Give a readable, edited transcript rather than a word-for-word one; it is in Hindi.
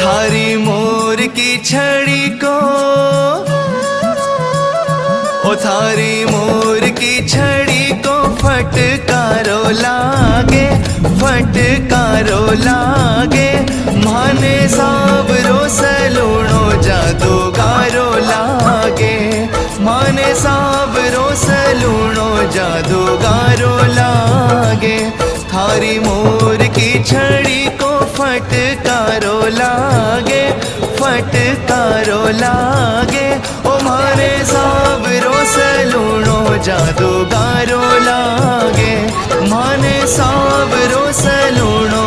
थारी मोर की छड़ी को, ओ थारी मोर की छड़ी को फटकारो लागे, फटकारो लागे। माने सावरो सलूणो जादूगारो लागे, माने सावरो सलूणो जादूगारो लागे। थारी मोर की छड़ी को फटकारो लागे, फटकारो लागे। ओ मारे सावरो सलूणो जादूगारो लागे, माने सावरो सलूणो